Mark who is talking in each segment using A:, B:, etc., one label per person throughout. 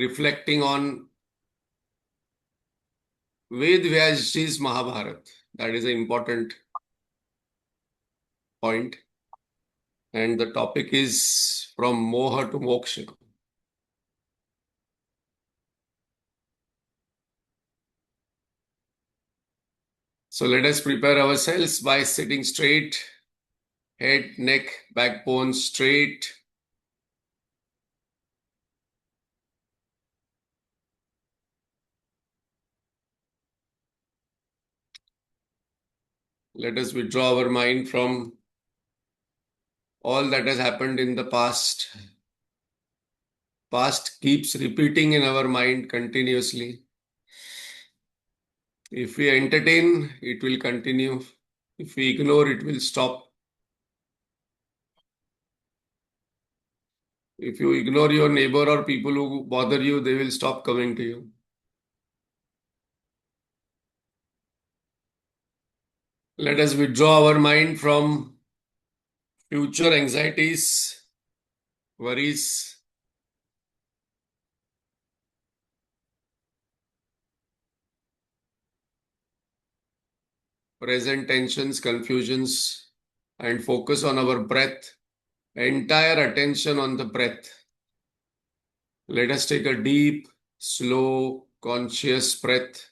A: reflecting on Ved Vyasji's Mahabharat. That is an important point. And the topic is from Moha to Moksha. So let us prepare ourselves by sitting straight, head, neck, backbone straight. Let us withdraw our mind from all that has happened in the past. Past keeps repeating in our mind continuously. If we entertain, it will continue. If we ignore, it will stop. If you ignore your neighbor or people who bother you, they will stop coming to you. Let us withdraw our mind from future anxieties, worries. Present tensions, confusions, and focus on our breath. Entire attention on the breath. Let us take a deep, slow, conscious breath.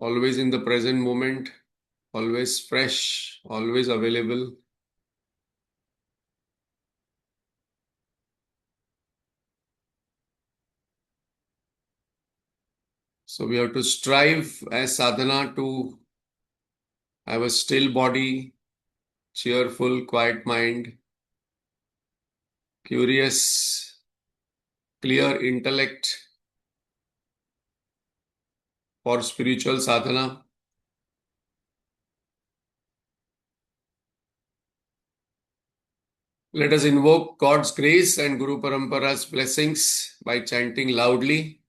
A: Always in the present moment, always fresh, always available. So we have to strive as sadhana to have a still body, cheerful, quiet mind, curious, clear intellect for spiritual sadhana. Let us invoke God's grace and Guru Parampara's blessings by chanting loudly.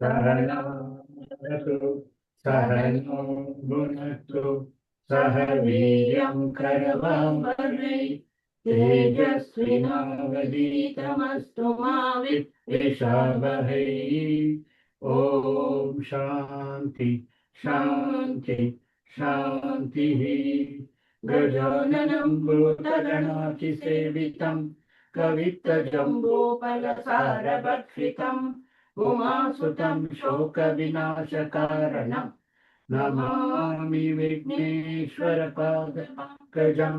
B: सहनावतु सहनो भुनक्तु सह वीर्यं करवावहै तेजस्विनावधीतमस्तु मा विद्विषावहै। ॐ शान्ति शान्ति शान्तिः। गजाननं भूतगणातिसेवितं कवित्तजम्बूफलसारभक्षितम् उमासुतं शोकविनाशकारणं नमामि विघ्नेश्वरपादपङ्कजं।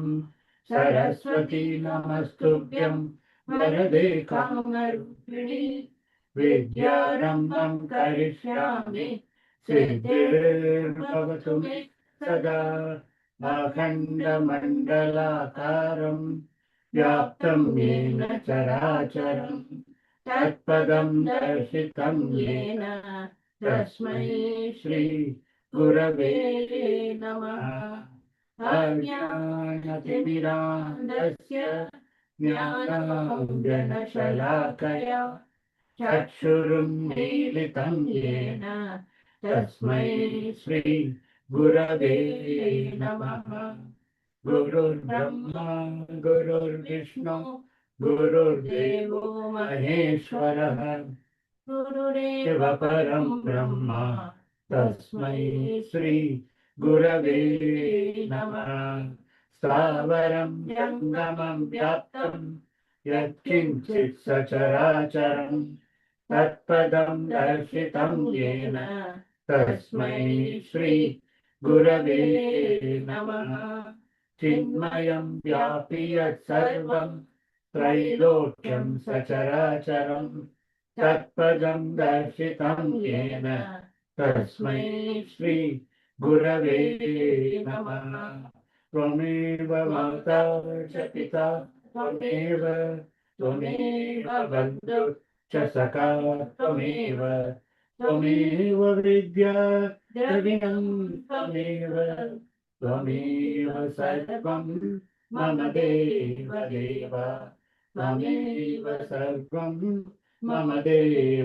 B: सरस्वती नमस्तुभ्यं वरदे कामरूपिणि विद्यारम्भं करिष्यामि सिद्धिर्भवतु मे सदा। अखण्डमण्डलाकारं व्याप्तं येन चराचरम् तत्पदं दर्शितं येन तस्मै श्री गुरवे नमः। अज्ञानतिमिरान्धस्य ज्ञानाञ्जनशलाकया चक्षुरुन्मीलितं येन तस्मै श्री गुरवे नमः। गुरुर्ब्रह्मा गुरुर्विष्णु गुरुर्देवो महेश्वरः गुरुरेव परं ब्रह्म तस्मै श्री गुरवे नमः। स्थावरं जङ्गमं व्याप्तं यत्किञ्चित् सचराचरं तत्पदं दर्शितं येन तस्मै श्री गुरवे नमः। चिन्मयं व्यापि यत् सर्वं त्रैलोक्यं सचराचरं तत्पदं दर्शितं येन तस्मै श्री गुरवे नमः। त्वमेव माता च पिता त्वमेव बन्धुश्च सखा त्वमेव विद्या द्रविणं त्वमेव सर्वं मम देव त्वमेव सर्वं मम देव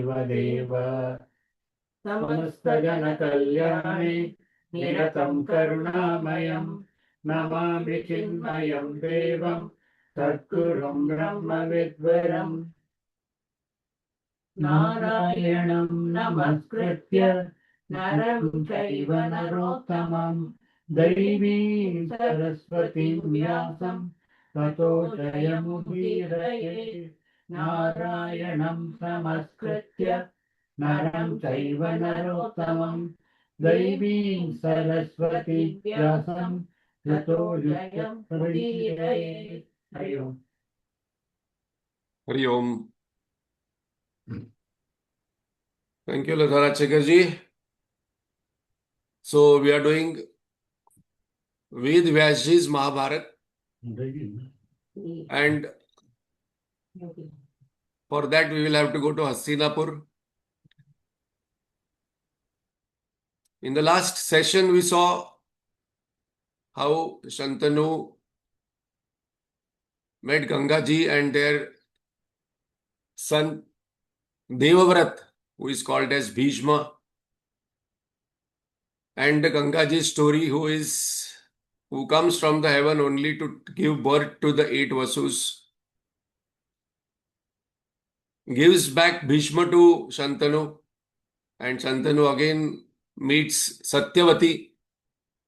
B: समस्तजनकल्याणे निरतं करुणामयं नमामि चिन्मयं देवं सद्गुरुं ब्रह्मविद्वरम् नारायणं नमस्कृत्य नरं चैव नरोत्तमं दैवीं सरस्वतीं व्यासं ततो जयमुदीरये। नारायणं नमस्कृत्य नरं चैव नरोत्तमं दैवीं सरस्वतीं व्यासं ततो जयमुदीरये। हरि ओम्।
A: Hari Om. Thank you, Ladhara Chekharji. So we are doing Ved Vyasji's Mahabharat, and for that we will have to go to Hastinapur. In the last session we saw how Shantanu met Gangaji and their son Devavrat, who is called as Bhishma, and the Gangaji's story, who comes from the heaven only to give birth to the 8 Vasus, gives back Bhishma to Shantanu, and Shantanu again meets Satyavati,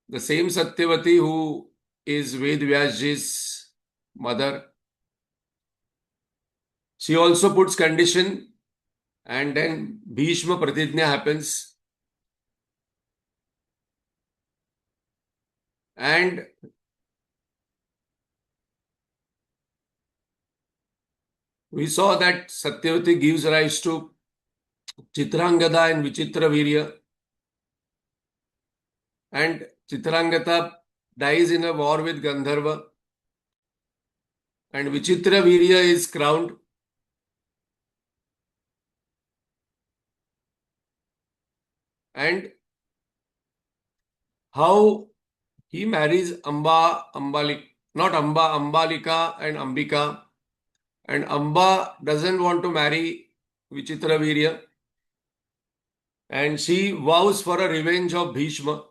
A: the same Satyavati who is Ved Vyasji's mother. She also puts condition, and then Bhishma Pratijna happens. And we saw that Satyavati gives rise to Chitrangada and Vichitravirya. And Chitrangada dies in a war with Gandharva. And Vichitravirya is crowned. And how he marries Ambalika and Ambika. And Amba doesn't want to marry Vichitravirya. And she vows for a revenge of Bhishma.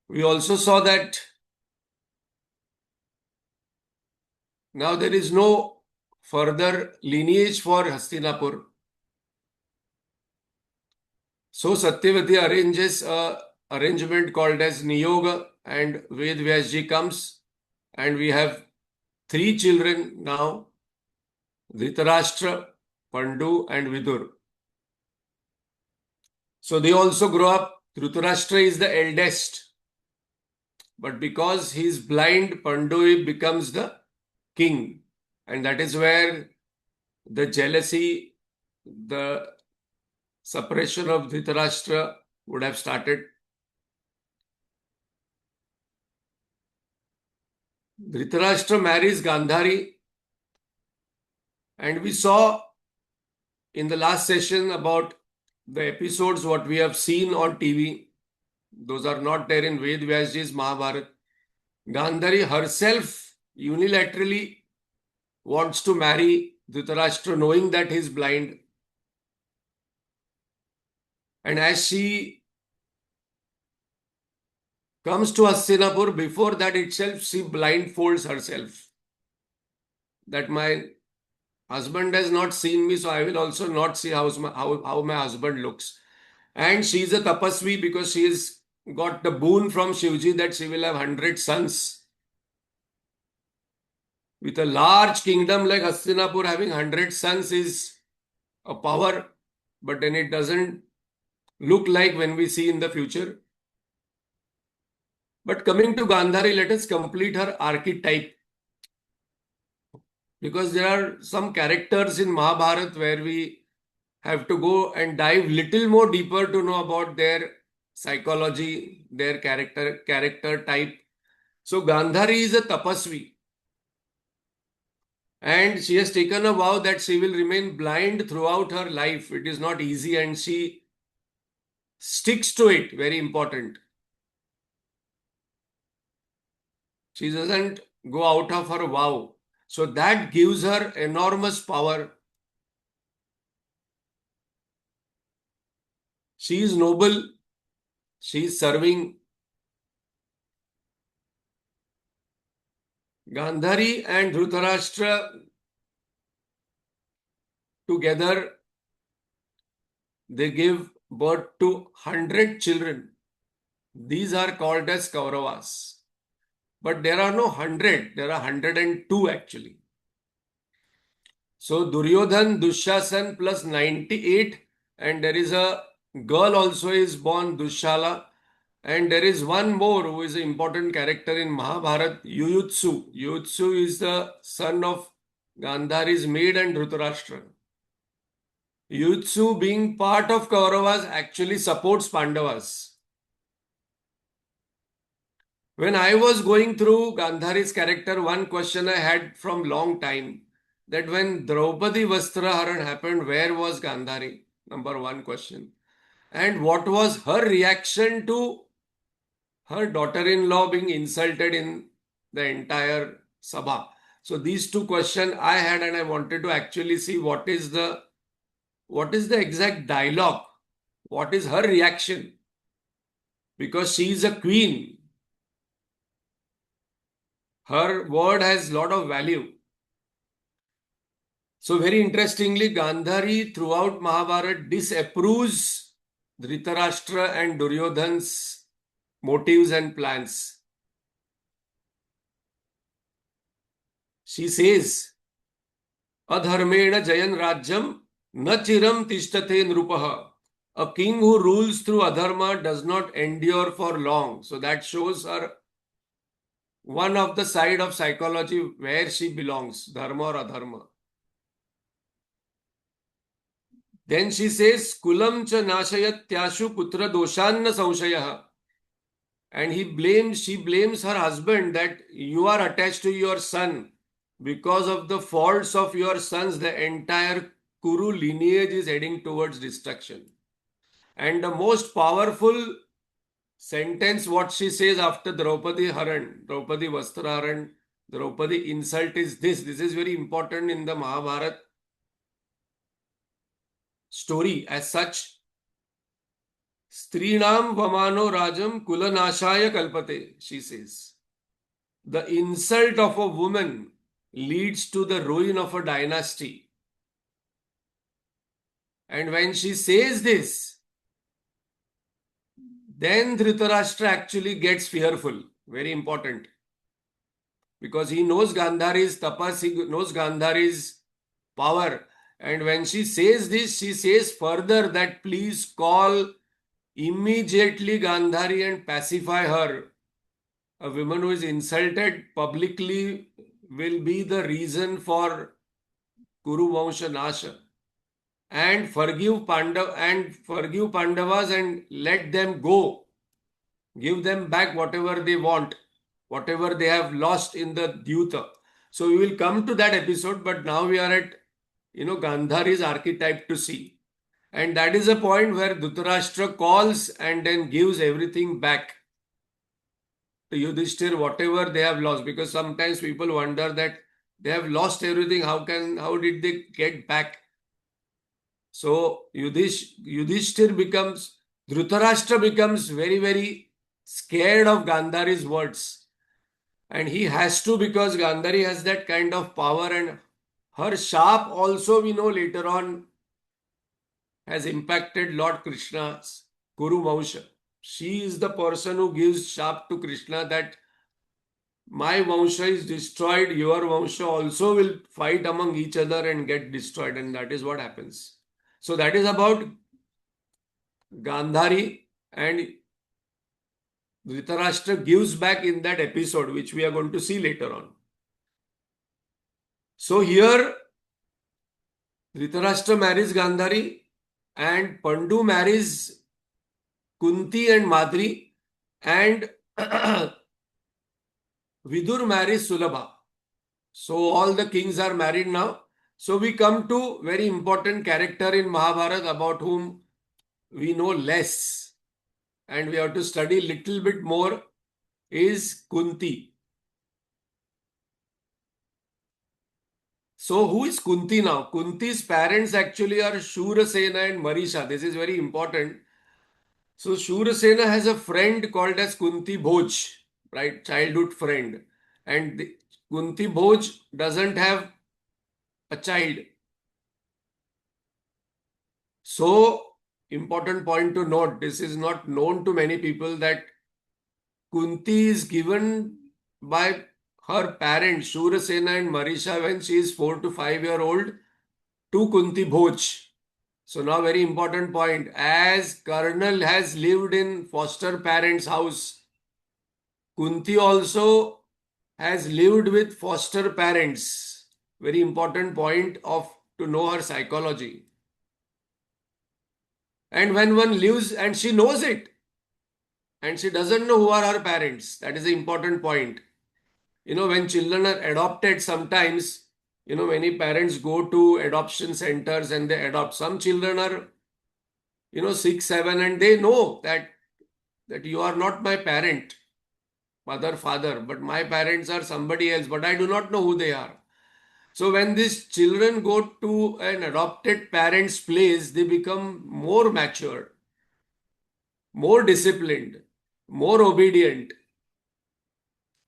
A: We also saw that now there is no further lineage for Hastinapur. So Satyavati arranges an arrangement called as Niyoga, and Ved Vyasji comes, and we have 3 children now, Dhritarashtra, Pandu and Vidur. So they also grow up. Dhritarashtra is the eldest, but because he is blind, Pandu becomes the king, and that is where the jealousy, the suppression of Dhritarashtra would have started. Dhritarashtra marries Gandhari, and we saw in the last session about the episodes what we have seen on TV. Those are not there in Ved Vyasji's Mahabharat. Gandhari herself unilaterally wants to marry Dhritarashtra knowing that he is blind. And as she comes to Hastinapur, before that itself she blindfolds herself. That my husband has not seen me, so I will also not see how my husband looks. And she is a tapasvi because she has got the boon from Shivji that she will have 100 sons. With a large kingdom like Hastinapur, having 100 sons is a power, but then it doesn't look like when we see in the future. But coming to Gandhari, let us complete her archetype. Because there are some characters in Mahabharat where we have to go and dive little more deeper to know about their psychology, their character type. So Gandhari is a tapasvi, and she has taken a vow that she will remain blind throughout her life. It is not easy, and she sticks to it. Very important. She doesn't go out of her vow. So that gives her enormous power. She is noble. She is serving. Gandhari and Dhritarashtra together, they give birth to 100 children. These are called as Kauravas. But there are no 100, there are 102 actually. So Duryodhan, Dushasan plus 98, and there is a girl also is born, Dushala. And there is one more who is an important character in Mahabharat, Yuyutsu. Yuyutsu is the son of Gandhari's maid and Dhritarashtra. Yuyutsu, being part of Kauravas, actually supports Pandavas. When I was going through Gandhari's character, one question I had from long time, that when Draupadi Vastraharan happened, where was Gandhari? Number one question. And what was her reaction to her daughter-in-law being insulted in the entire Sabha? So these two questions I had, and I wanted to actually see what is the exact dialogue, what is her reaction, because she is a queen. Her word has a lot of value. So very interestingly, Gandhari throughout Mahabharat disapproves Dhritarashtra and Duryodhan's motives and plans. She says, Adharmena Jayan Rajyam na chiram tishtate nrupaha. A king who rules through adharma does not endure for long. So that shows her one of the side of psychology where she belongs, dharma or adharma. Then she says, Kulam cha nashayatyashu putra doshanna samshayah. And she blames her husband that you are attached to your son. Because of the faults of your sons, the entire Kuru lineage is heading towards destruction. And the most powerful sentence, what she says after Draupadi Vastraharan, Draupadi insult is this. This is very important in the Mahabharat story as such. Strinam vamano rajam kulanashaya kalpate, she says. The insult of a woman leads to the ruin of a dynasty. And when she says this, then Dhritarashtra actually gets fearful. Very important. Because he knows Gandhari's tapas, he knows Gandhari's power. And when she says this, she says further that please call immediately Gandhari and pacify her. A woman who is insulted publicly will be the reason for Kuru Vansha Nasha. And forgive Pandavas and let them go. Give them back whatever they want, whatever they have lost in the Dyuta. So we will come to that episode, but now we are at Gandhari's archetype to see. And that is a point where Dhritarashtra calls and then gives everything back to Yudhishthir, whatever they have lost. Because sometimes people wonder that they have lost everything. How did they get back? So Dhritarashtra becomes very, very scared of Gandhari's words. And he has to, because Gandhari has that kind of power, and her sharp also, we know later on, has impacted Lord Krishna's Kuru Vansha. She is the person who gives sharp to Krishna that my Vansha is destroyed, your Vansha also will fight among each other and get destroyed, and that is what happens. So that is about Gandhari and Dhritarashtra gives back in that episode, which we are going to see later on. So here, Dhritarashtra marries Gandhari and Pandu marries Kunti and Madri, and Vidur marries Sulabha. So all the kings are married now. So we come to very important character in Mahabharata about whom we know less and we have to study little bit more is Kunti. So who is Kunti now? Kunti's parents actually are Shurasena and Marisha. This is very important. So Shurasena has a friend called as Kunti Bhoj, right? Childhood friend. And Kunti Bhoj doesn't have a child. So important point to note, this is not known to many people that Kunti is given by her parents Shurasena and Marisha when she is 4 to 5 year old to Kunti Bhoj. So now very important point, as Colonel has lived in foster parents' house, Kunti also has lived with foster parents. Very important point of to know her psychology. And when one lives and she knows it, and she doesn't know who are her parents, that is the important point. When children are adopted, sometimes, many parents go to adoption centers and they adopt. Some children are, 6, 7, and they know that you are not my parent, mother, father, but my parents are somebody else, but I do not know who they are. So when these children go to an adopted parent's place, they become more mature, more disciplined, more obedient.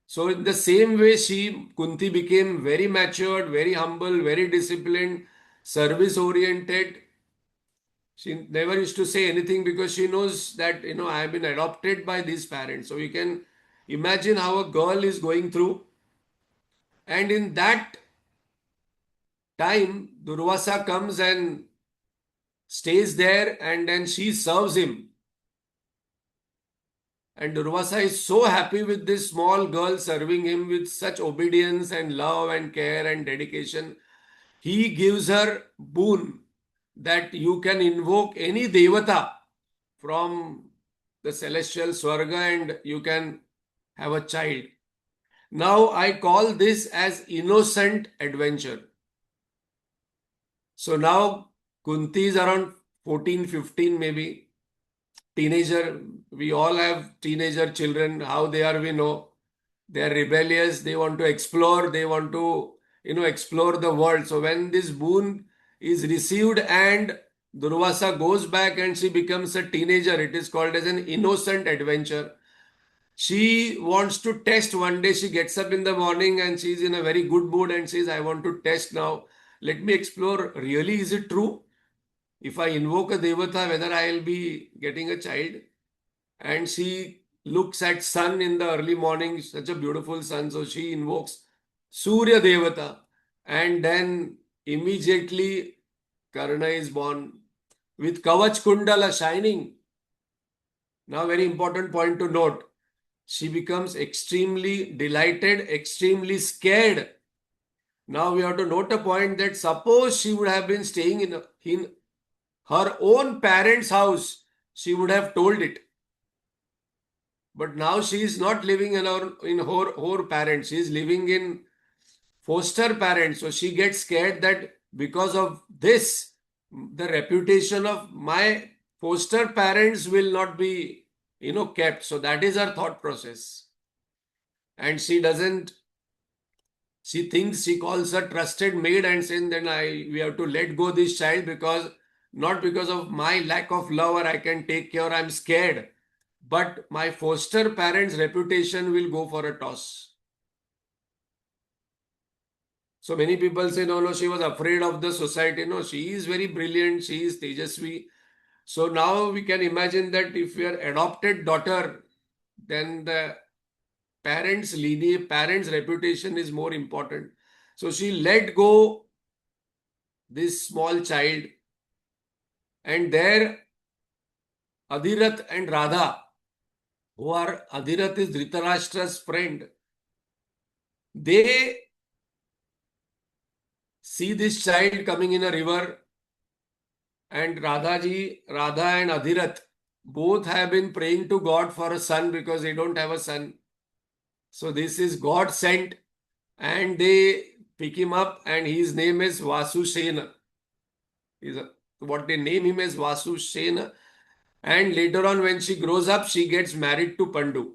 A: So in the same way, Kunti became very matured, very humble, very disciplined, service oriented. She never used to say anything because she knows that, I have been adopted by these parents. So you can imagine how a girl is going through. And in that time, Durvasa comes and stays there and then she serves him. And Durvasa is so happy with this small girl serving him with such obedience and love and care and dedication. He gives her boon that you can invoke any devata from the celestial Swarga and you can have a child. Now I call this as innocent adventure. So now Kunti is around 14, 15 maybe. Teenager, we all have teenager children. How they are, we know. They are rebellious. They want to explore. They want to, explore the world. So when this boon is received and Durvasa goes back and she becomes a teenager, it is called as an innocent adventure. She wants to test. One day she gets up in the morning and she's in a very good mood and says, I want to test now. Let me explore. Really, is it true? If I invoke a devata, whether I'll be getting a child? And she looks at sun in the early morning, such a beautiful sun. So she invokes Surya Devata. And then immediately Karna is born with Kavach Kundala shining. Now, very important point to note. She becomes extremely delighted, extremely scared. Now we have to note a point that suppose she would have been staying in her own parents' house, she would have told it. But now she is not living in her parents. She is living in foster parents. So she gets scared that because of this, the reputation of my foster parents will not be, kept. So that is her thought process. And she thinks, she calls her trusted maid and saying, then we have to let go this child not because of my lack of love or I can take care, I'm scared. But my foster parents' reputation will go for a toss. So many people say, no, she was afraid of the society. No, she is very brilliant. She is Tejasvi. So now we can imagine that if your adopted daughter, then the parents' reputation is more important. So she let go this small child, and there Adhirath and Radha, who are Adhirath is Dhritarashtra's friend, they see this child coming in a river, and Radha and Adhirath both have been praying to God for a son because they don't have a son. So this is God sent, and they pick him up, and his name is Vasusena. What they name him as Vasusena. And later on, when she grows up, she gets married to Pandu.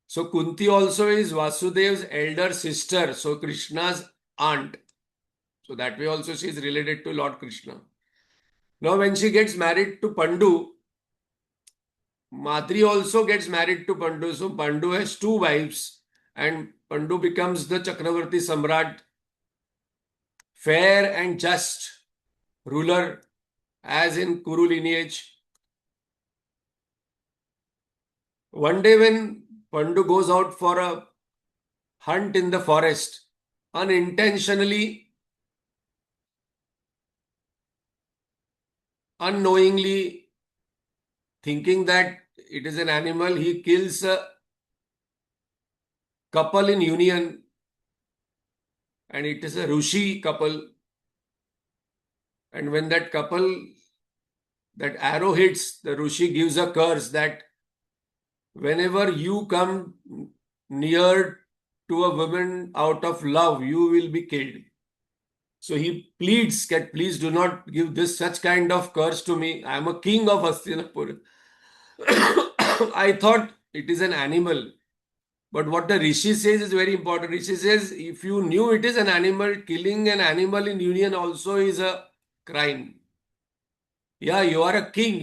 A: So Kunti also is Vasudev's elder sister, so Krishna's aunt. So that way also she is related to Lord Krishna. Now when she gets married to Pandu, Madri also gets married to Pandu. So Pandu has two wives, and Pandu becomes the Chakravarti Samrat, fair and just ruler as in Kuru lineage. One day when Pandu goes out for a hunt in the forest, unintentionally, unknowingly, thinking that it is an animal, he kills a couple in union, and it is a Rishi couple. And when that couple, that arrow hits, the Rishi gives a curse that whenever you come near to a woman out of love, you will be killed. So he pleads that please do not give this such kind of curse to me. I am a king of Hastinapur. I thought it is an animal. But what the Rishi says is very important. Rishi says if you knew it is an animal, killing an animal in union also is a crime. Yeah, you are a king.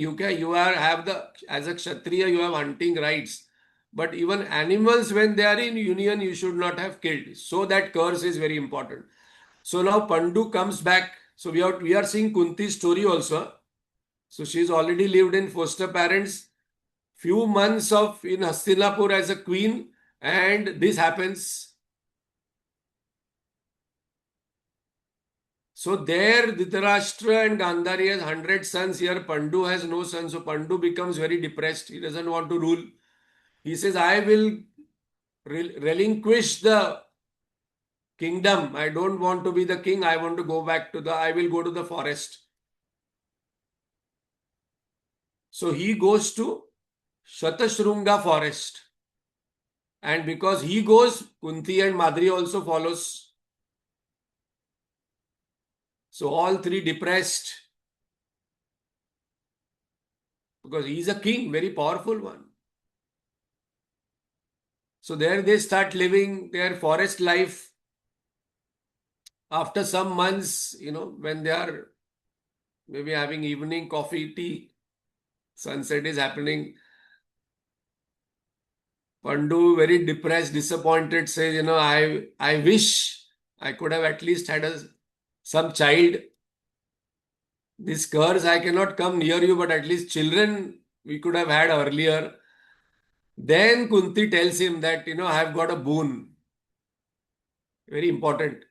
A: As a Kshatriya, you have hunting rights. But even animals, when they are in union, you should not have killed. So that curse is very important. So now Pandu comes back. So we are seeing Kunti's story also. So she's already lived in foster parents, few months of in Hastinapur as a queen, and this happens. So there Dhritarashtra and Gandhari has 100 sons. Here Pandu has no sons. So Pandu becomes very depressed. He doesn't want to rule. He says, I will relinquish the kingdom. I don't want to be the king. I will go to the forest. So he goes to Shatashrunga forest. And because he goes, Kunti and Madri also follows. So all three depressed. Because he is a king, very powerful one. So there they start living their forest life. After some months, when they are maybe having evening coffee, tea, sunset is happening. Pandu, very depressed, disappointed, says, I wish I could have at least had some child. This curse, I cannot come near you, but at least children we could have had earlier. Then Kunti tells him that, I have got a boon. Very important.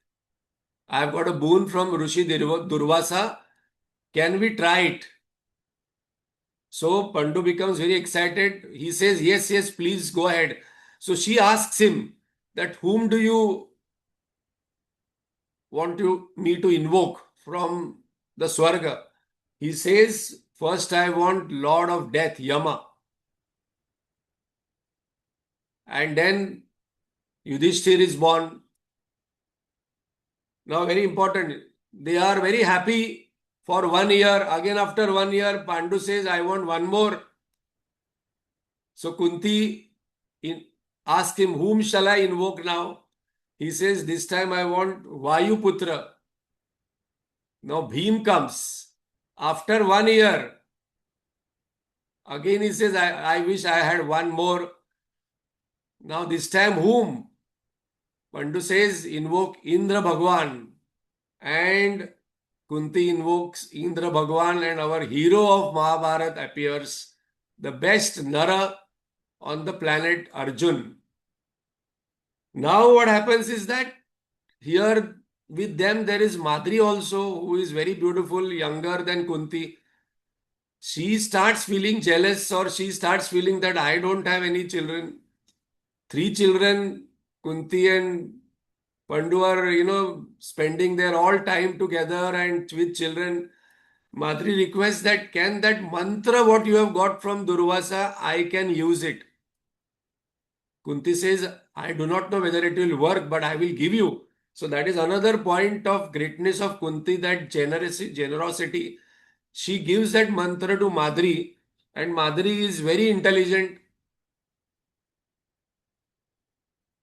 A: I have got a boon from Rishi Durvasa. Can we try it? So Pandu becomes very excited. He says, yes, please go ahead. So she asks him that whom do you want me to invoke from the Swarga? He says, first I want Lord of Death, Yama. And then Yudhishthir is born. Now very important. They are very happy for 1 year. Again after 1 year, Pandu says, I want one more. So Kunti asks him, whom shall I invoke now? He says, this time I want Vayuputra. Now Bhim comes. After 1 year, again he says, I wish I had one more. Now this time whom? Pandu says, invoke Indra Bhagwan. And Kunti invokes Indra Bhagwan, and our hero of Mahabharat appears. The best Nara on the planet, Arjun. Now what happens is that here with them there is Madri also, who is very beautiful, younger than Kunti. she starts feeling jealous, or she starts feeling that I don't have any children. Three children, Kunti and Pandu are, spending their all time together and with children. Madri requests that can that mantra what you have got from Durvasa, I can use it. Kunti says, I do not know whether it will work, but I will give you. So that is another point of greatness of Kunti, that generosity. She gives that mantra to Madri, and Madri is very intelligent.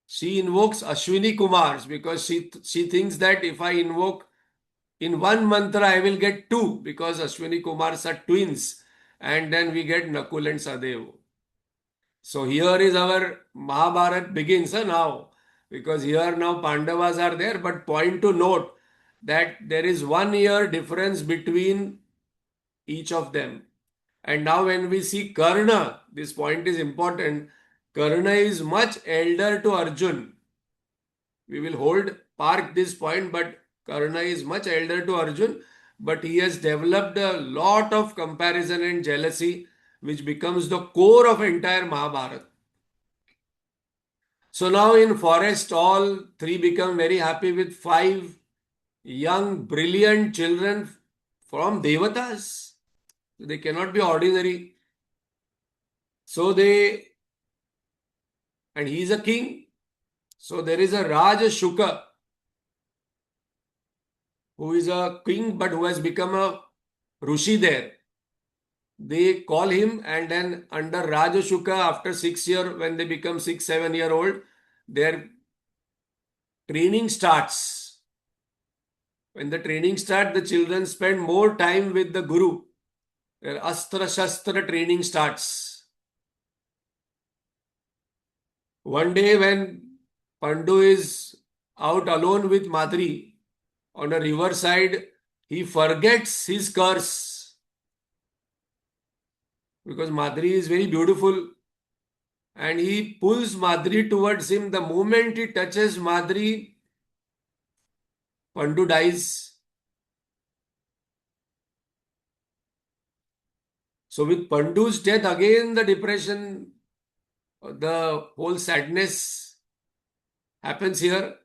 A: She invokes Ashwini Kumars because she thinks that if I invoke in one mantra, I will get two because Ashwini Kumars are twins, and then we get Nakul and Sadev. So here is our Mahabharat begins now, because here now Pandavas are there, but point to note that there is 1 year difference between each of them. And now when we see Karna, this point is important. Karna is much elder to Arjun. We will park this point, but Karna is much elder to Arjun, but he has developed a lot of comparison and jealousy, which becomes the core of entire Mahabharata. So now in forest, all three become very happy with five young, brilliant children from Devatas. They cannot be ordinary. So and he is a king. So there is a Raja Shuka, who is a king but who has become a Rishi there. They call him, and then under Raja Shuka, after 6 years, when they become 6, 7 year old, their training starts. When the training starts, the children spend more time with the Guru. Their Astra Shastra training starts. One day when Pandu is out alone with Madri on a riverside, he forgets his curse because Madri is very beautiful, and he pulls Madri towards him. The moment he touches Madri, Pandu dies. So with Pandu's death, again the depression, the whole sadness happens here.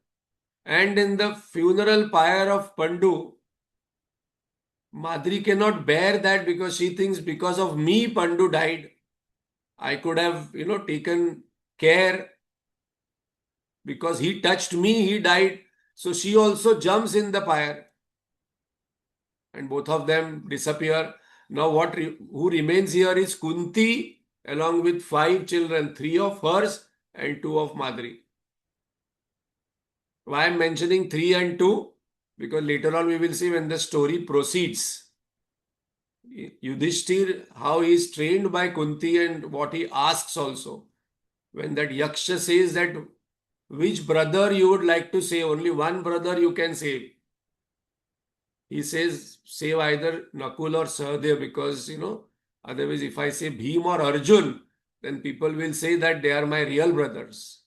A: And in the funeral pyre of Pandu, Madri cannot bear that because she thinks because of me Pandu died. I could have, taken care. Because he touched me, he died. So she also jumps in the pyre. And both of them disappear. Now who remains here is Kunti along with 5 children, 3 of hers and 2 of Madri. Why I am mentioning 3 and 2? Because later on we will see when the story proceeds. Yudhishthir, how he is trained by Kunti and what he asks also. When that Yaksha says that which brother you would like to save, only one brother you can save. He says save either Nakul or Sahadev because, otherwise if I say Bhim or Arjun, then people will say that they are my real brothers.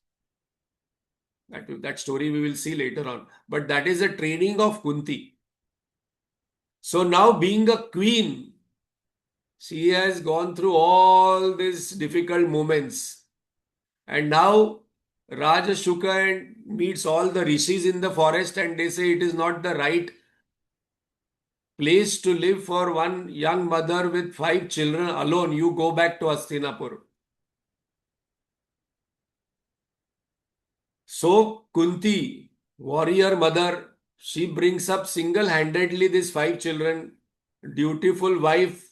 A: That story we will see later on. But that is a training of Kunti. So now being a queen, she has gone through all these difficult moments. And now Raja Shuka meets all the rishis in the forest, and they say it is not the right place to live for one young mother with 5 children alone. You go back to Hastinapur. So Kunti, warrior mother, she brings up single-handedly these 5 children, dutiful wife.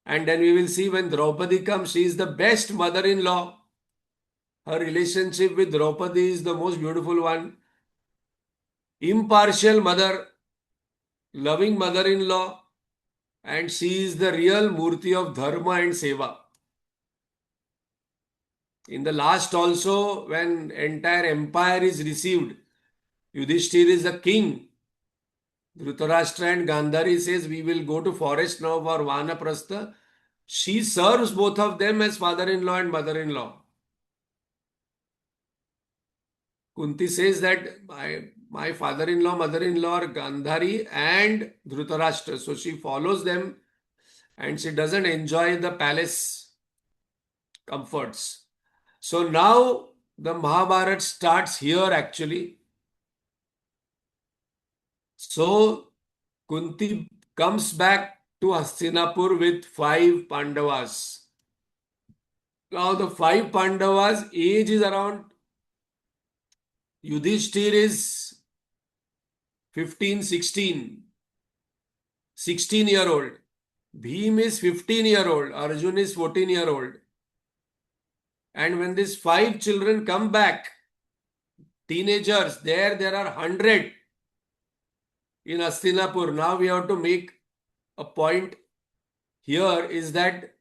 A: And then we will see when Draupadi comes, she is the best mother-in-law. Her relationship with Draupadi is the most beautiful one. Impartial mother, loving mother-in-law, and she is the real Murti of Dharma and Seva. In the last also, when entire empire is received, Yudhishthir is the king. Dhritarashtra and Gandhari says, we will go to forest now for Vanaprastha. She serves both of them as father-in-law and mother-in-law. Kunti says that my father-in-law, mother-in-law are Gandhari and Dhritarashtra. So she follows them and she doesn't enjoy the palace comforts. So now the Mahabharat starts here actually. So Kunti comes back to Hastinapur with 5 Pandavas. Now the 5 Pandavas' age is around, Yudhishthir is 15, 16-year-old. Bhim is 15-year-old. Arjun is 14-year-old. And when these 5 children come back, teenagers, there are 100 in Hastinapur. Now we have to make a point here is that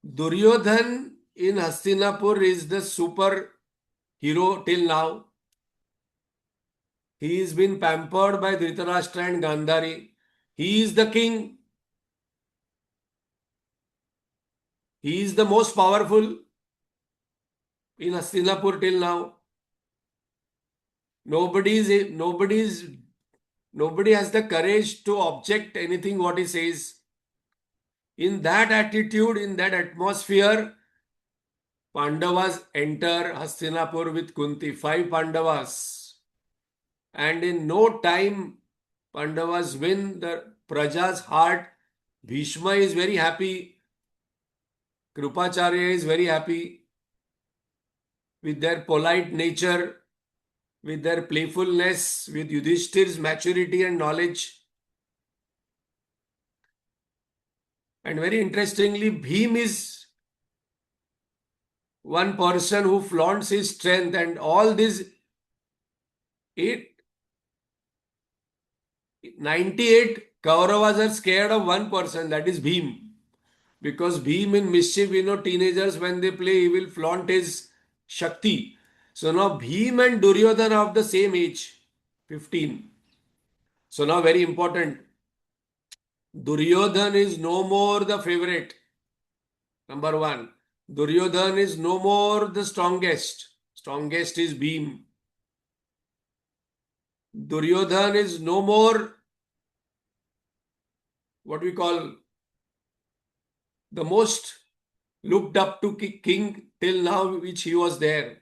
A: Duryodhan in Hastinapur is the super hero till now. He has been pampered by Dhritarashtra and Gandhari. He is the king. He is the most powerful in Hastinapur till now. Nobody has the courage to object anything what he says. In that attitude, in that atmosphere, Pandavas enter Hastinapur with Kunti, 5 Pandavas. And in no time, Pandavas win the Praja's heart. Bhishma is very happy. Krupacharya is very happy with their polite nature, with their playfulness, with Yudhishthir's maturity and knowledge. And very interestingly, Bhim is one person who flaunts his strength, and all these 98 Kauravas are scared of one person, that is Bhim. Because Bhim in mischief, teenagers when they play, he will flaunt his Shakti. So now Bhim and Duryodhana are of the same age, 15. So now very important, Duryodhana is no more the favorite. Number one, Duryodhana is no more the strongest. Strongest is Bhim. Duryodhana is no more what we call the most looked up to king till now, which he was there.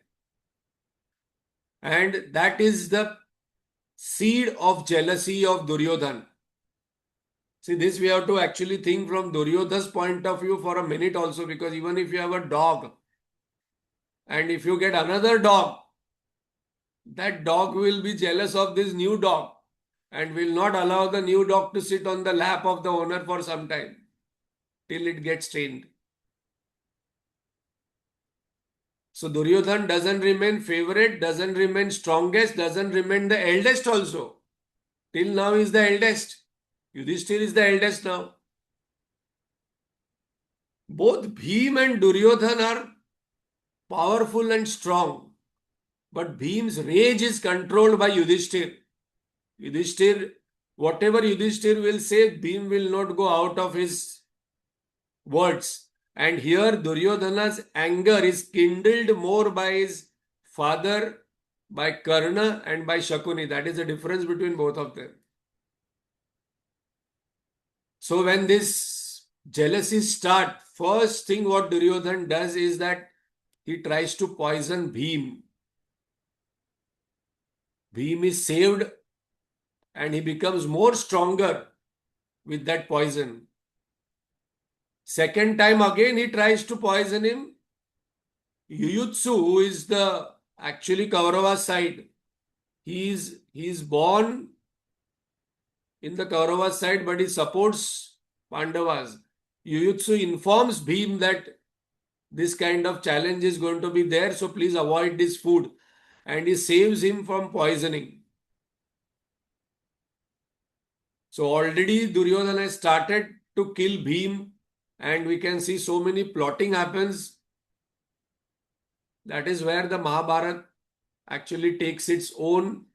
A: And that is the seed of jealousy of Duryodhana. See, this we have to actually think from Duryodhana's point of view for a minute also, because even if you have a dog and if you get another dog, that dog will be jealous of this new dog and will not allow the new dog to sit on the lap of the owner for some time till it gets trained. So Duryodhana doesn't remain favorite, doesn't remain strongest, doesn't remain the eldest also. Till now he is the eldest. Yudhishthir is the eldest now. Both Bhim and Duryodhana are powerful and strong. But Bhim's rage is controlled by Yudhishthir. Whatever Yudhishthir will say, Bhim will not go out of his words. And here Duryodhana's anger is kindled more by his father, by Karna and by Shakuni. That is the difference between both of them. So when this jealousy starts, first thing what Duryodhana does is that he tries to poison Bhim. Bhim is saved and he becomes more stronger with that poison. Second time again he tries to poison him. Yuyutsu, who is the actually Kaurava side, he is born in the Kaurava side, but he supports Pandavas. Yuyutsu informs Bhim that this kind of challenge is going to be there, so please avoid this food. And he saves him from poisoning. So already Duryodhana has started to kill Bhim, and we can see so many plotting happens. That is where the Mahabharat actually takes its own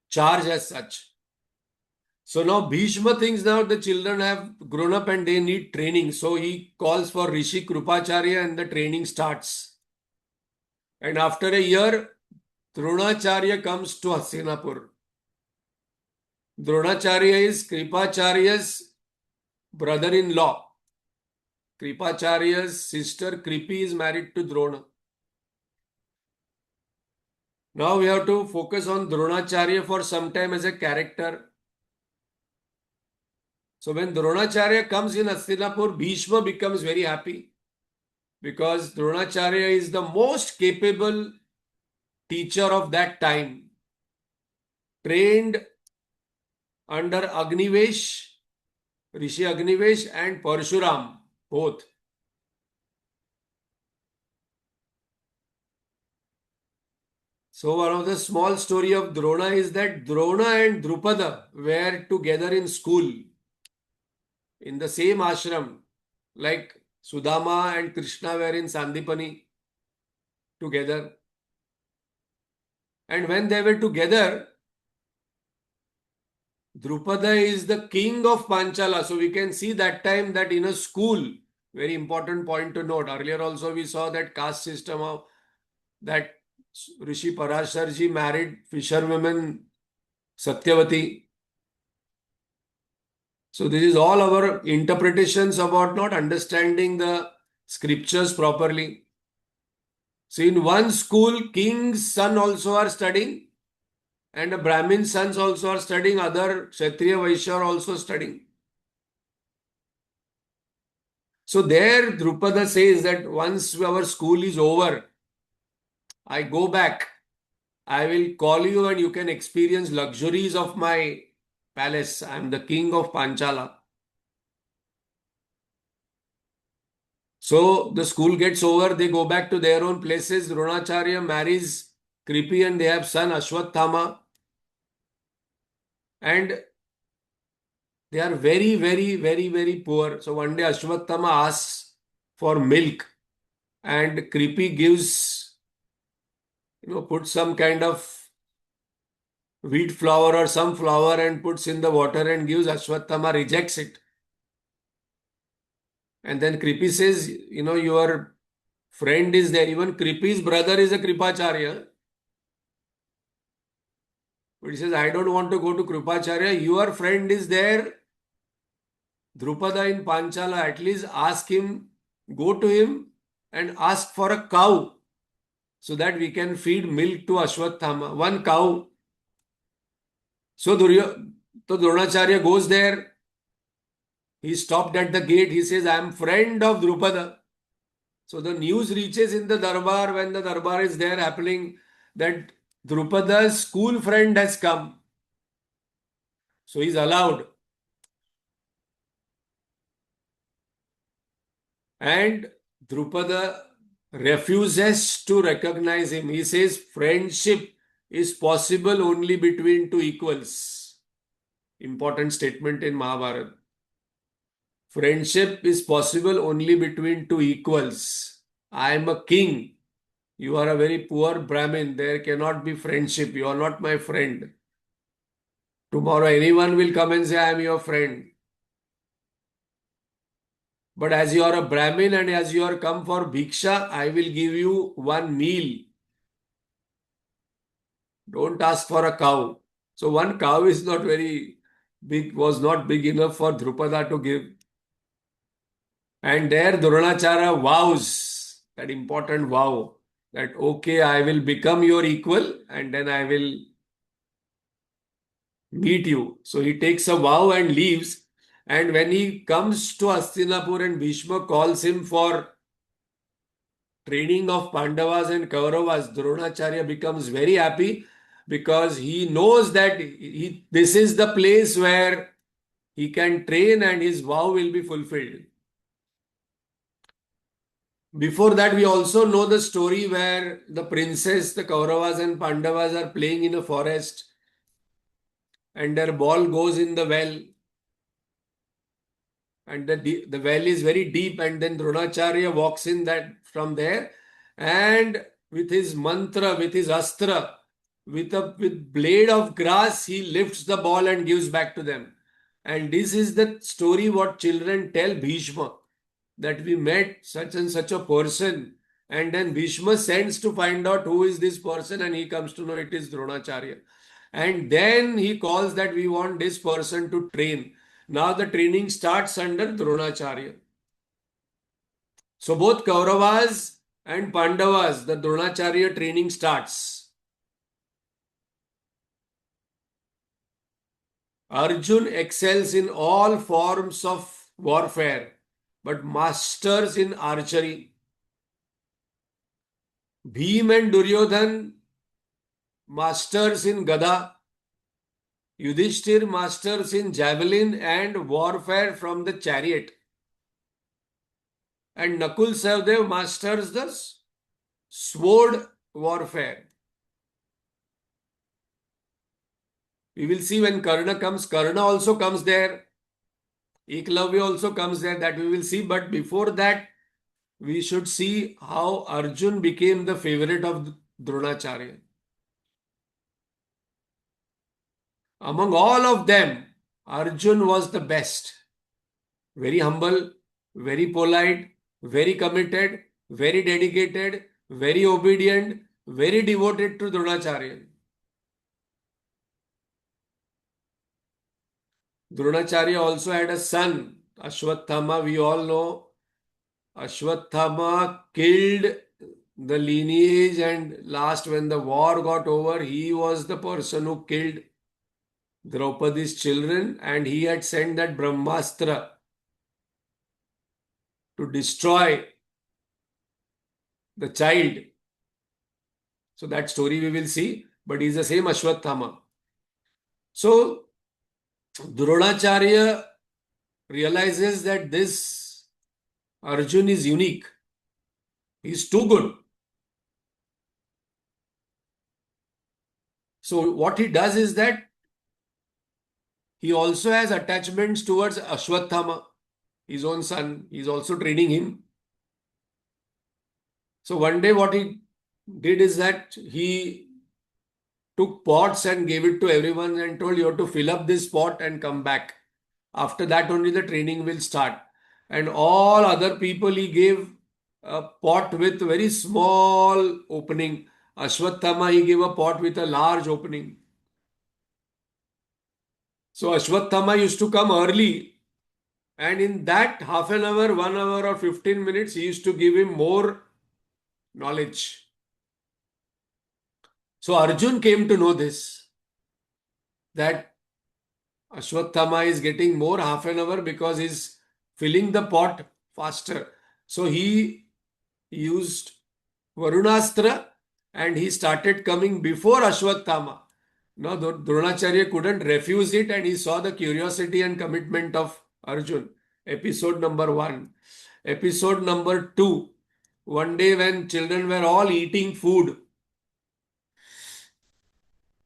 A: charge as such. So now Bhishma thinks now the children have grown up and they need training. So he calls for Rishi Krupacharya and the training starts. And after a year, Dronacharya comes to Hastinapur. Dronacharya is Kripacharya's brother-in-law. Kripacharya's sister Kripi is married to Drona. Now we have to focus on Dronacharya for some time as a character. So when Dronacharya comes in Hastinapur, Bhishma becomes very happy because Dronacharya is the most capable teacher of that time, trained under Agnivesh, Rishi Agnivesh and Parshuram, both. So one of the small story of Drona is that Drona and Drupada were together in school, in the same ashram, like Sudama and Krishna were in Sandipani together. And when they were together, Drupada is the king of Panchala. So we can see that time that in a school, very important point to note. Earlier also we saw that caste system of that Rishi Parasharji married fisherwoman Satyavati. So this is all our interpretations about not understanding the scriptures properly. So in one school, king's son also are studying and a Brahmin sons also are studying, other Kshatriya Vaishya are also studying. So there Drupada says that once our school is over, I go back, I will call you and you can experience luxuries of my palace. I am the king of Panchala. So the school gets over, they go back to their own places. Dronacharya marries Kripi and they have son Ashwathama. And they are very, very, very, very poor. So one day Ashwathama asks for milk and Kripi gives, puts some kind of wheat flour or some flour and puts in the water and gives. Ashwathama rejects it. And then Kripi says, your friend is there. Even Kripi's brother is a Kripacharya. But he says, I don't want to go to Kripacharya. Your friend is there, Drupada in Panchala. At least ask him, go to him and ask for a cow so that we can feed milk to Ashwathama. One cow. So Dronacharya goes there. He stopped at the gate. He says, I am friend of Drupada. So the news reaches in the Darbar when the Darbar is there happening that Drupada's school friend has come. So he's allowed. And Drupada refuses to recognize him. He says friendship is possible only between two equals. Important statement in Mahabharat. Friendship is possible only between two equals. I am a king. You are a very poor Brahmin. There cannot be friendship. You are not my friend. Tomorrow anyone will come and say, I am your friend. But as you are a Brahmin and as you are come for Bhiksha, I will give you one meal. Don't ask for a cow. So one cow is not very big, was not big enough for Drupada to give. And there Dronacharya vows, that important vow, that okay, I will become your equal and then I will meet you. So he takes a vow and leaves. And when he comes to Hastinapur and Bhishma calls him for training of Pandavas and Kauravas, Dronacharya becomes very happy because he knows that this is the place where he can train and his vow will be fulfilled. Before that, we also know the story where the princess, the Kauravas and Pandavas are playing in a forest and their ball goes in the well. And the well is very deep, and then Dronacharya walks in that from there, and with his mantra, with his astra, with blade of grass, he lifts the ball and gives back to them. And this is the story what children tell Bhishma, that we met such and such a person, and then Bhishma sends to find out who is this person, and he comes to know it is Dronacharya. And then he calls that we want this person to train. Now the training starts under Dronacharya. So both Kauravas and Pandavas, the Dronacharya training starts. Arjun excels in all forms of warfare, but masters in archery. Bhim and Duryodhan, masters in Gada. Yudhishthir, masters in javelin and warfare from the chariot. And Nakul Sahdev masters the sword warfare. We will see when Karna comes. Karna also comes there. Eklavya also comes there. That we will see. But before that, we should see how Arjun became the favorite of Dronacharya. Among all of them, Arjun was the best. Very humble, very polite, very committed, very dedicated, very obedient, very devoted to Dronacharya. Dronacharya also had a son, Ashwathama. We all know Ashwathama killed the lineage, and last, when the war got over, he was the person who killed Draupadi's children, and he had sent that Brahmastra to destroy the child. So that story we will see, but he's the same Ashwathama. So Dronacharya realizes that this Arjun is unique. He's too good. So what he does is that he also has attachments towards Ashwathama, his own son. He's also training him. So one day what he did is that he took pots and gave it to everyone and told, you have to fill up this pot and come back. After that only the training will start. And all other people he gave a pot with very small opening. Ashwathama he gave a pot with a large opening. So Ashwathama used to come early, and in that half an hour, 1 hour or 15 minutes, he used to give him more knowledge. So Arjun came to know this, that Ashwathama is getting more half an hour because he's filling the pot faster. So he used Varunastra and he started coming before Ashwathama. Now Dronacharya couldn't refuse it, and he saw the curiosity and commitment of Arjun. Episode number 1. Episode number 2. One day when children were all eating food,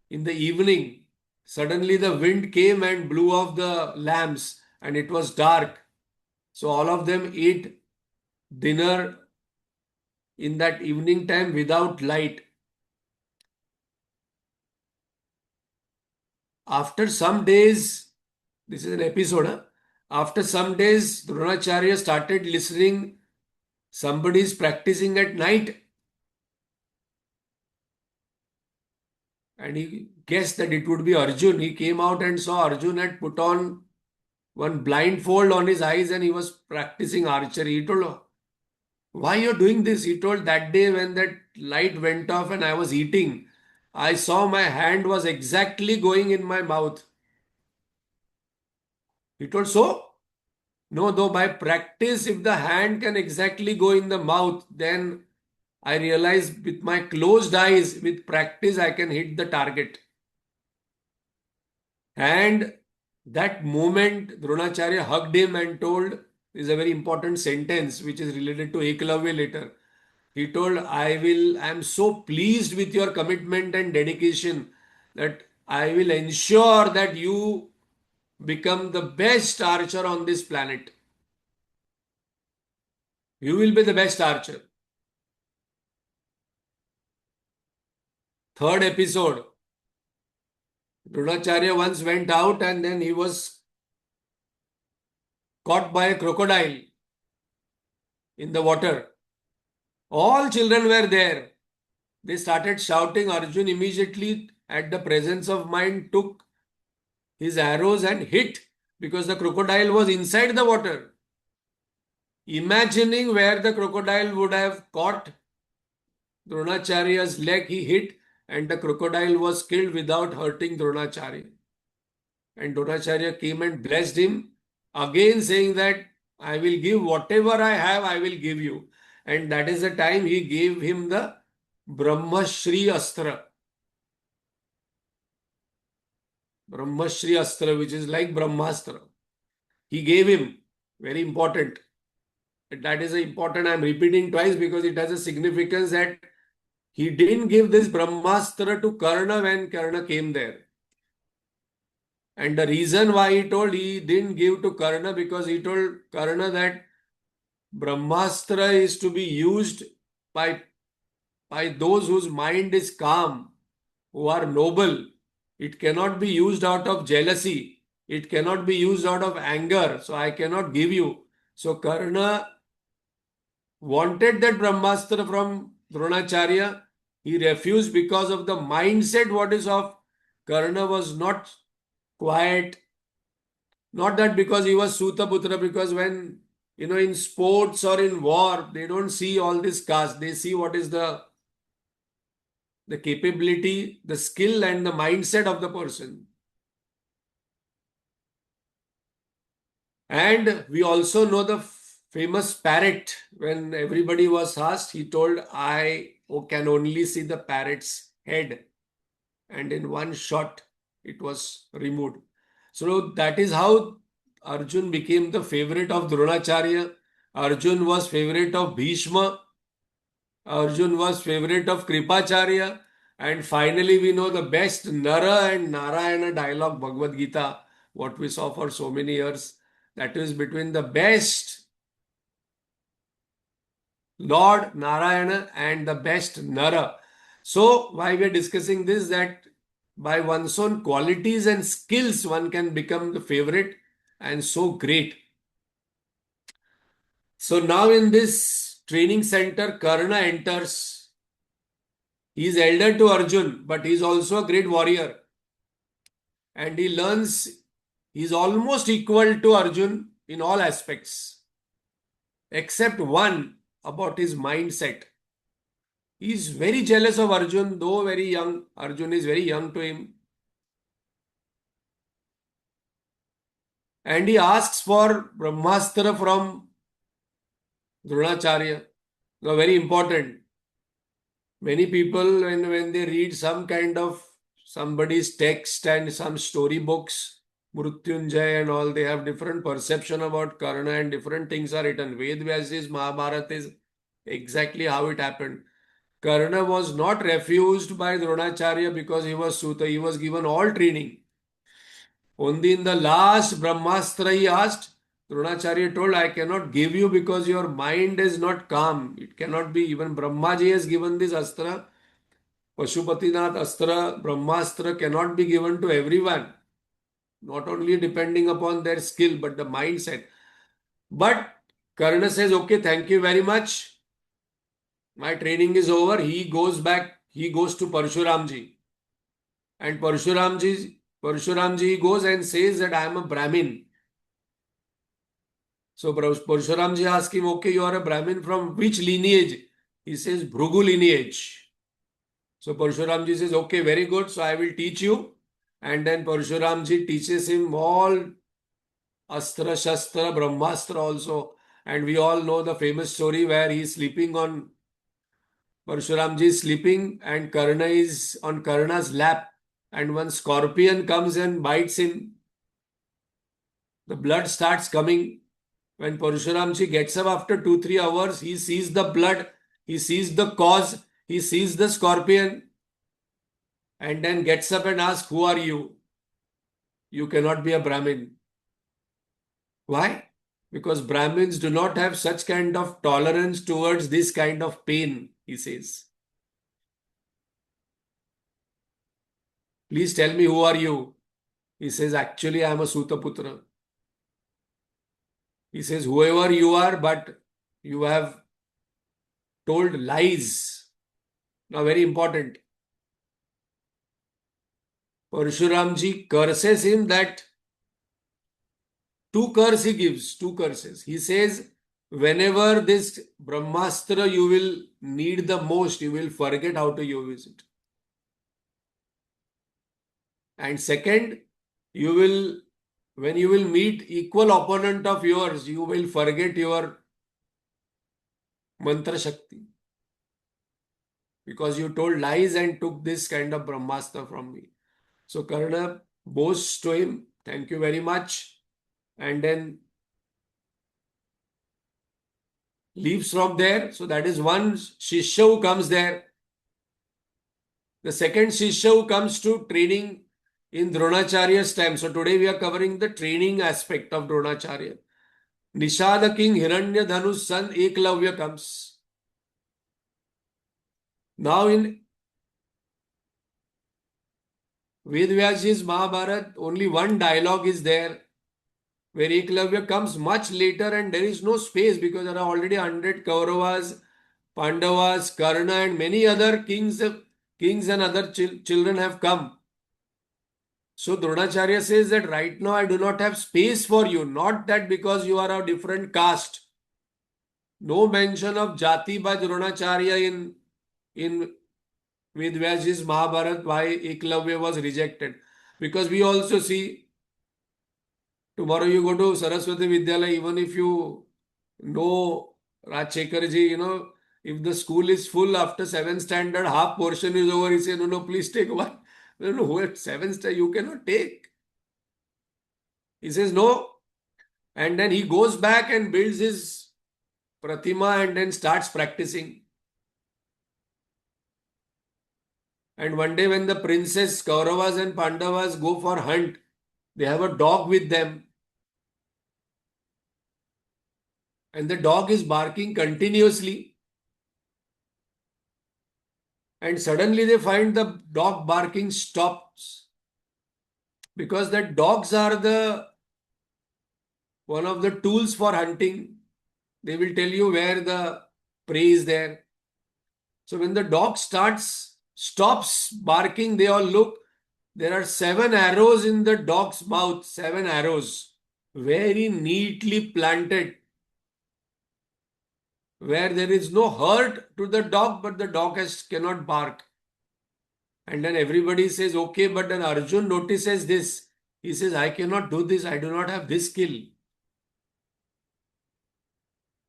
A: in the evening, suddenly the wind came and blew off the lamps and it was dark. So all of them ate dinner in that evening time without light. After some days, this is an episode, huh? After some days, Dronacharya started listening. Somebody is practicing at night. And he guessed that it would be Arjun. He came out and saw Arjun had put on one blindfold on his eyes and he was practicing archery. He told, why you're doing this? He told, that day when that light went off and I was eating, I saw my hand was exactly going in my mouth. He told, so? No, though by practice, if the hand can exactly go in the mouth, then I realized with my closed eyes, with practice, I can hit the target. And that moment, Dronacharya hugged him and told, this is a very important sentence which is related to Eklavya later. He told, I am so pleased with your commitment and dedication that I will ensure that you become the best archer on this planet. You will be the best archer. Third episode. Dronacharya once went out and then he was caught by a crocodile in the water. All children were there. They started shouting. Arjun immediately, at the presence of mind, took his arrows and hit because the crocodile was inside the water. Imagining where the crocodile would have caught Dronacharya's leg, he hit, and the crocodile was killed without hurting Dronacharya. And Dronacharya came and blessed him, again saying that I will give whatever I have, I will give you. And that is the time he gave him the Brahmashri Astra. Brahmashri Astra, which is like Brahmastra. He gave him, very important. That is important. I'm repeating twice because it has a significance that he didn't give this Brahmastra to Karna when Karna came there. And the reason why he didn't give to Karna, because he told Karna that Brahmastra is to be used by those whose mind is calm, who are noble. It cannot be used out of jealousy. It cannot be used out of anger. So I cannot give you. So Karna wanted that Brahmastra from Dronacharya. He refused because of the mindset what is of Karna was not quiet. Not that because he was Sutaputra, because when in sports or in war, they don't see all this caste. They see what is the capability, the skill, and the mindset of the person. And we also know the famous parrot. When everybody was asked, he told, I can only see the parrot's head. And in one shot, it was removed. So that is how Arjun became the favorite of Dronacharya. Arjun was favorite of Bhishma. Arjun was favorite of Kripacharya. And finally, we know the best Nara and Narayana dialogue, Bhagavad Gita, what we saw for so many years. That is between the best Lord Narayana and the best Nara. So, why we are discussing this, that by one's own qualities and skills, one can become the favorite and so great. So now in this training center, Karna enters. He is elder to Arjun, but he is also a great warrior. And he learns, he is almost equal to Arjun in all aspects, except one, about his mindset. He is very jealous of Arjun, though very young. Arjun is very young to him. And he asks for Brahmastra from Dronacharya. Now, very important. Many people, when they read some kind of somebody's text and some storybooks, Mrutyunjay and all, they have different perception about Karna and different things are written. Ved Vyas' Mahabharat is exactly how it happened. Karna was not refused by Dronacharya because he was Suta. He was given all training. Only in the last Brahmastra he asked, Dronacharya told, I cannot give you because your mind is not calm. It cannot be. Even Brahmaji has given this Astra. Pashupatinath Astra, Brahmastra cannot be given to everyone. Not only depending upon their skill, but the mindset. But Karna says, okay, thank you very much. My training is over. He goes back. He goes to Parshuramji. And Parshuramji goes and says that I am a Brahmin. So Parshuramji asks him, okay, you are a Brahmin from which lineage? He says, Bhrugu lineage. So Parshuramji says, okay, very good. So I will teach you. And then Parshuramji teaches him all Astra, Shastra, Brahmastra also. And we all know the famous story where he is sleeping on, Parshuramji is sleeping and Karna is on Karna's lap. And one scorpion comes and bites him. The blood starts coming. When Parshuramji gets up after 2-3 hours, he sees the blood, he sees the cause, he sees the scorpion, and then gets up and asks, who are you? You cannot be a Brahmin. Why? Because Brahmins do not have such kind of tolerance towards this kind of pain, he says. Please tell me, who are you? He says, actually, I am a Sutaputra. He says, whoever you are, but you have told lies. Now, very important. Parshuramji curses him that Two curses he gives, two curses. He says, whenever this Brahmastra you will need the most, you will forget how to use it. And second, you will, when you will meet equal opponent of yours, you will forget your mantra shakti. Because you told lies and took this kind of Brahmastra from me. So Karna boasts to him, thank you very much. And then leaves from there. So that is one Shishya who comes there. The second Shishya who comes to training in Dronacharya's time. So today we are covering the training aspect of Dronacharya. Nishada king Hiranyadhanu's son Eklavya comes. Now in Vedvyasji's Mahabharat, only one dialogue is there where Eklavya comes much later and there is no space because there are already 100 Kauravas, Pandavas, Karna and many other kings and other children have come. So Dronacharya says that right now I do not have space for you, not that because you are a different caste. No mention of Jati by Dronacharya in Vedvyasji's Mahabharat why Eklavya was rejected. Because we also see tomorrow you go to Saraswati Vidyalaya, even if you know Rajshekarji, if the school is full after 7th standard, half portion is over, he says, no, please take one. No, what 7th standard you cannot take. He says, no. And then he goes back and builds his Pratima and then starts practicing. And one day when the princess Kauravas and Pandavas go for hunt, they have a dog with them. And the dog is barking continuously. And suddenly they find the dog barking stops. Because that dogs are one of the tools for hunting. They will tell you where the prey is there. So when the dog stops barking, they all look. There are 7 arrows in the dog's mouth, 7 arrows, very neatly planted, where there is no hurt to the dog, but the dog cannot bark. And then everybody says, okay, but then Arjun notices this. He says, I cannot do this. I do not have this skill.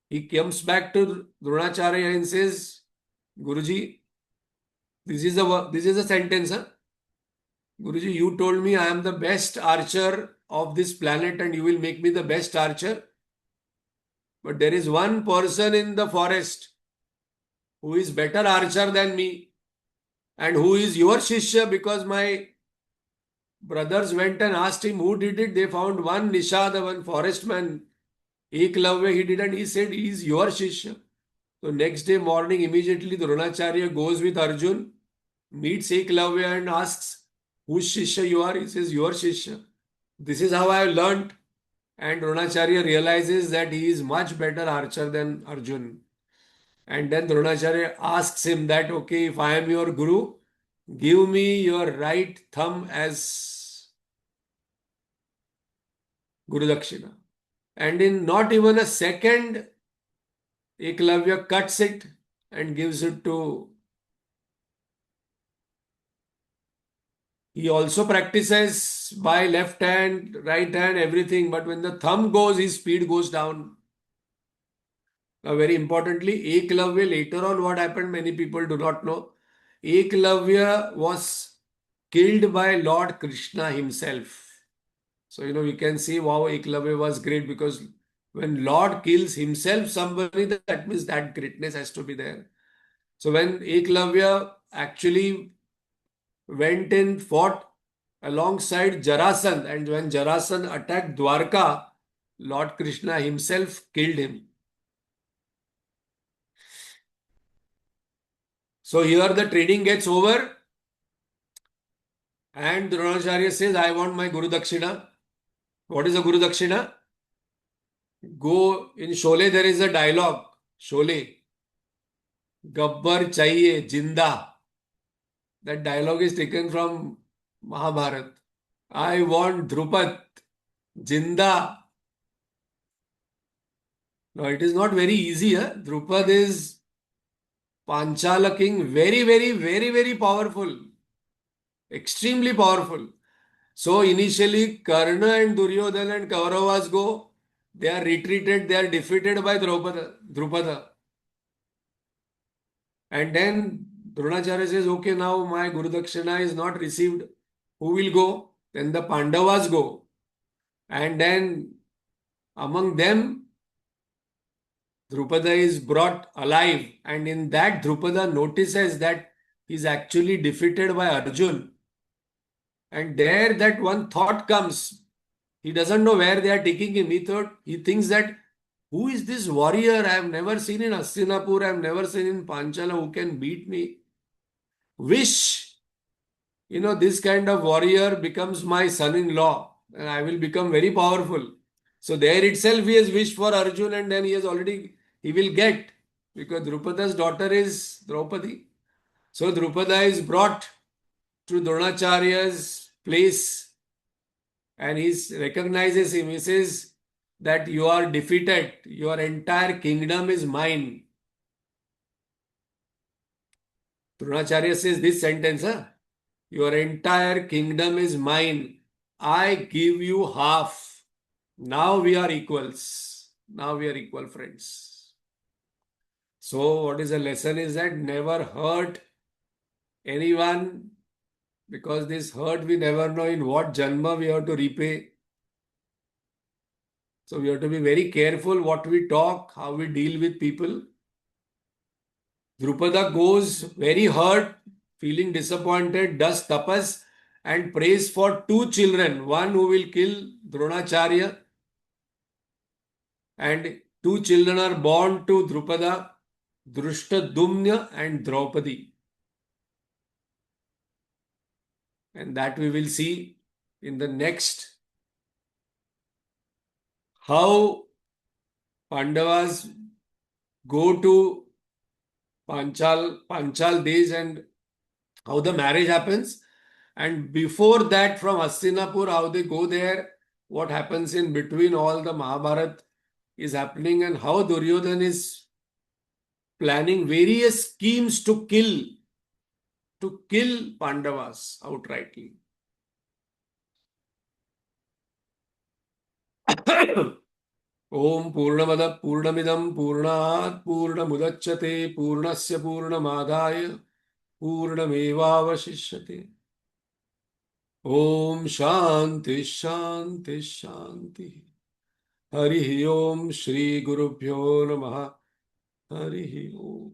A: He comes back to Dronacharya and says, Guruji, this is a sentence, huh? Guruji, you told me I am the best archer of this planet and you will make me the best archer. But there is one person in the forest who is better archer than me and who is your Shishya because my brothers went and asked him who did it. They found one Nishada, one forest man, Eklavya, he didn't. He said he is your Shishya. So next day morning, immediately Dronacharya goes with Arjun, meets Eklavya and asks, whose Shishya you are? He says, your Shishya. This is how I have learnt. And Dronacharya realizes that he is much better archer than Arjun. And then Dronacharya asks him that, okay, if I am your Guru, give me your right thumb as Guru Dakshina. And in not even a second, Eklavya cuts it and gives it to. He also practices by left hand, right hand, everything. But when the thumb goes, his speed goes down. Now, very importantly, Eklavya, later on what happened, many people do not know. Eklavya was killed by Lord Krishna himself. So, we can see wow, Eklavya was great because when Lord kills himself somebody, that means that greatness has to be there. So when Eklavya actually went and fought alongside Jarasandh, and when Jarasandh attacked Dwarka, Lord Krishna himself killed him. So here the training gets over and Dronacharya says, I want my Guru Dakshina. What is a Guru Dakshina? Go in Sholay, there is a dialogue. Sholay. Gabbar chahiye, jinda. That dialogue is taken from Mahabharat. I want Drupad, jinda. Now it is not very easy. Huh? Drupad is Panchala king, very, very, very, very powerful, extremely powerful. So initially, Karna and Duryodhana and Kauravas go. They are retreated. They are defeated by Drupada. And then Dronacharya says, okay, now my Guru Dakshina is not received. Who will go? Then the Pandavas go. And then among them, Drupada is brought alive. And in that, Drupada notices that he's actually defeated by Arjun. And there that one thought comes. He doesn't know where they are taking him. He thinks that who is this warrior I have never seen in Hastinapur, I have never seen in Panchala who can beat me. Wish, this kind of warrior becomes my son-in-law and I will become very powerful. So there itself he has wished for Arjun and then he will get because Drupada's daughter is Draupadi. So Drupada is brought to Dronacharya's place and he recognizes him. He says that you are defeated. Your entire kingdom is mine. Dronacharya says this sentence, huh? Your entire kingdom is mine. I give you half. Now we are equals. Now we are equal friends. So what is the lesson is that never hurt anyone because this hurt we never know in what janma we have to repay. So we have to be very careful what we talk, how we deal with people. Drupada goes very hurt, feeling disappointed, does tapas and prays for two children, one who will kill Dronacharya and two children are born to Drupada, Drushtadumna and Draupadi. And that we will see in the next how Pandavas go to Panchal days and how the marriage happens. And before that, from Hastinapur, how they go there, what happens in between all the Mahabharat is happening, and how Duryodhan is planning various schemes to kill Pandavas outrightly. Om Purnamada Purnamidam Purnat Purnamudachyate Purnasya Purnamadaya Purnamevavashishyate. Om Shanti Shanti Shanti. Hari Om Shri Gurubhyo Namaha. Hari Om.